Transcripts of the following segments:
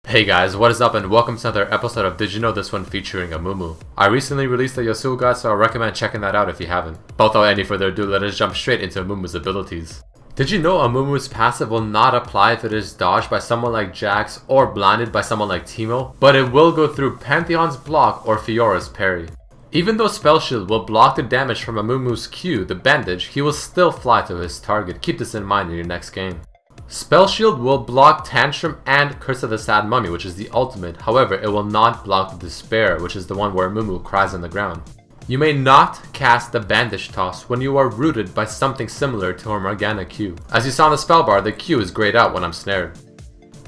Hey guys, what is up and welcome to another episode of Did You Know This One featuring Amumu. I recently released a Yasuo guide, so I recommend checking that out if you haven't. But without any further ado, let us jump straight into Amumu's abilities. Did you know Amumu's passive will not apply if it is dodged by someone like Jax or blinded by someone like Teemo, but it will go through Pantheon's block or Fiora's parry. Even though Spell Shield will block the damage from Amumu's Q, the bandage, he will still fly to his target. Keep this in mind in your next game. Spell Shield will block Tantrum and Curse of the Sad Mummy, which is the ultimate. However, it will not block the Despair, which is the one where Amumu cries on the ground. You may not cast the Bandage Toss when you are rooted by something similar to a Morgana Q. As you saw in the spell bar, the Q is grayed out when I'm snared.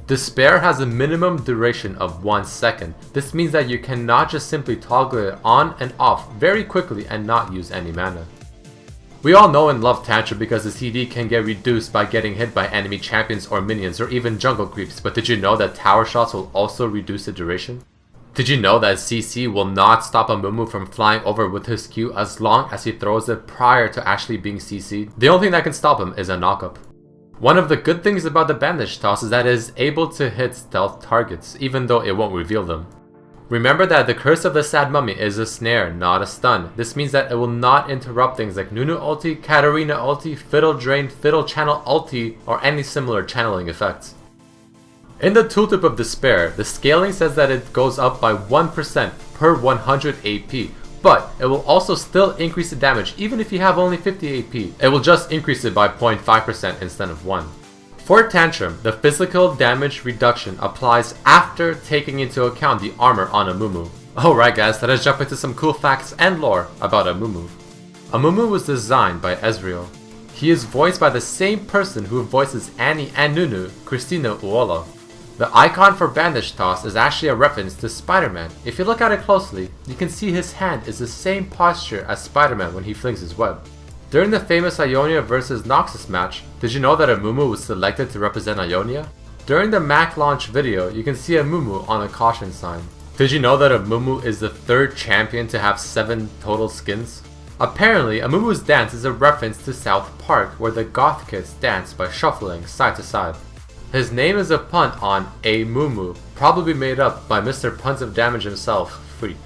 Despair has a minimum duration of 1 second. This means that you cannot just simply toggle it on and off very quickly and not use any mana. We all know and love Tantrum because the CD can get reduced by getting hit by enemy champions or minions or even jungle creeps, but did you know that tower shots will also reduce the duration? Did you know that CC will not stop Amumu from flying over with his Q as long as he throws it prior to actually being CC'd? The only thing that can stop him is a knockup. One of the good things about the Bandage Toss is that it is able to hit stealth targets, even though it won't reveal them. Remember that the Curse of the Sad Mummy is a snare, not a stun. This means that it will not interrupt things like Nunu ulti, Katarina ulti, Fiddle Drain, Fiddle Channel ulti, or any similar channeling effects. In the Tooltip of Despair, the scaling says that it goes up by 1% per 100 AP, but it will also still increase the damage even if you have only 50 AP. It will just increase it by 0.5% instead of 1. For Tantrum, the physical damage reduction applies after taking into account the armor on Amumu. Alright guys, let us jump into some cool facts and lore about Amumu. Amumu was designed by Ezreal. He is voiced by the same person who voices Annie and Nunu, Christina Uola. The icon for Bandage Toss is actually a reference to Spider-Man. If you look at it closely, you can see his hand is the same posture as Spider-Man when he flings his web. During the famous Ionia vs Noxus match, did you know that Amumu was selected to represent Ionia? During the Mac launch video, you can see Amumu on a caution sign. Did you know that Amumu is the third champion to have 7 total skins? Apparently, Amumu's dance is a reference to South Park, where the goth kids dance by shuffling side to side. His name is a pun on Amumu, probably made up by Mr. Puns of Damage himself, Freak.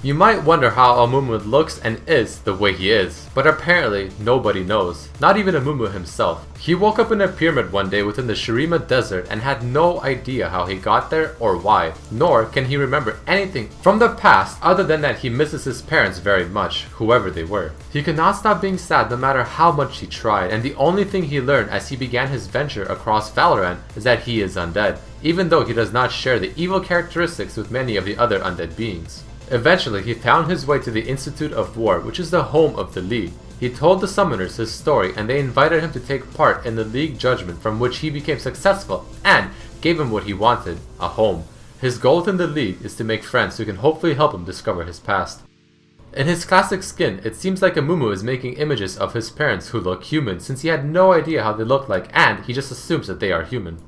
You might wonder how Amumu looks and is the way he is, but apparently nobody knows, not even Amumu himself. He woke up in a pyramid one day within the Shurima desert and had no idea how he got there or why, nor can he remember anything from the past other than that he misses his parents very much, whoever they were. He could not stop being sad no matter how much he tried, and the only thing he learned as he began his venture across Valorant is that he is undead, even though he does not share the evil characteristics with many of the other undead beings. Eventually, he found his way to the Institute of War, which is the home of the League. He told the summoners his story and they invited him to take part in the League judgment, from which he became successful and gave him what he wanted, a home. His goal within the League is to make friends who can hopefully help him discover his past. In his classic skin, it seems like Amumu is making images of his parents who look human, since he had no idea how they look like and he just assumes that they are human.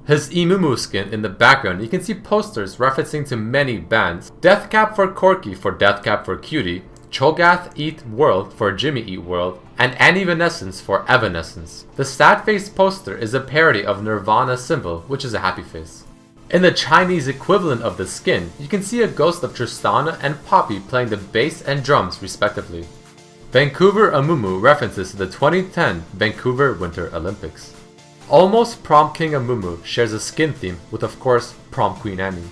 His Amumu skin in the background, you can see posters referencing to many bands. Deathcap for Corky for Deathcap for Cutie, Cho'Gath Eat World for Jimmy Eat World, and Evanescence for Evanescence. The sad face poster is a parody of Nirvana's symbol, which is a happy face. In the Chinese equivalent of the skin, you can see a ghost of Tristana and Poppy playing the bass and drums respectively. Vancouver Amumu references to the 2010 Vancouver Winter Olympics. Almost Prom King Amumu shares a skin theme with, of course, Prom Queen Annie.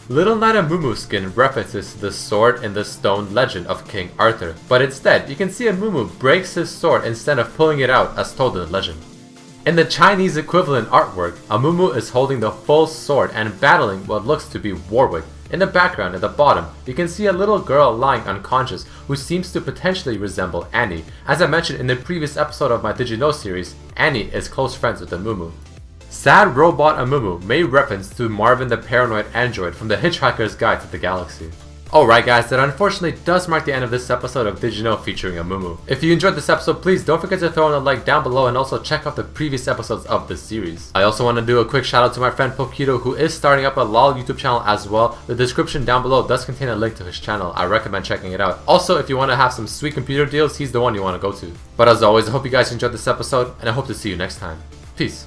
Little Knight Amumu skin references to the Sword in the Stone legend of King Arthur, but instead you can see Amumu breaks his sword instead of pulling it out as told in the legend. In the Chinese equivalent artwork, Amumu is holding the full sword and battling what looks to be Warwick. In the background at the bottom, you can see a little girl lying unconscious who seems to potentially resemble Annie. As I mentioned in the previous episode of my Did You Know series, Annie is close friends with Amumu. Sad Robot Amumu may reference to Marvin the Paranoid Android from the Hitchhiker's Guide to the Galaxy. Alright guys, that unfortunately does mark the end of this episode of Did You Know featuring Amumu. If you enjoyed this episode, please don't forget to throw in a like down below and also check out the previous episodes of this series. I also want to do a quick shout out to my friend Pokito, who is starting up a LOL YouTube channel as well. The description down below does contain a link to his channel. I recommend checking it out. Also, if you want to have some sweet computer deals, he's the one you want to go to. But as always, I hope you guys enjoyed this episode and I hope to see you next time. Peace.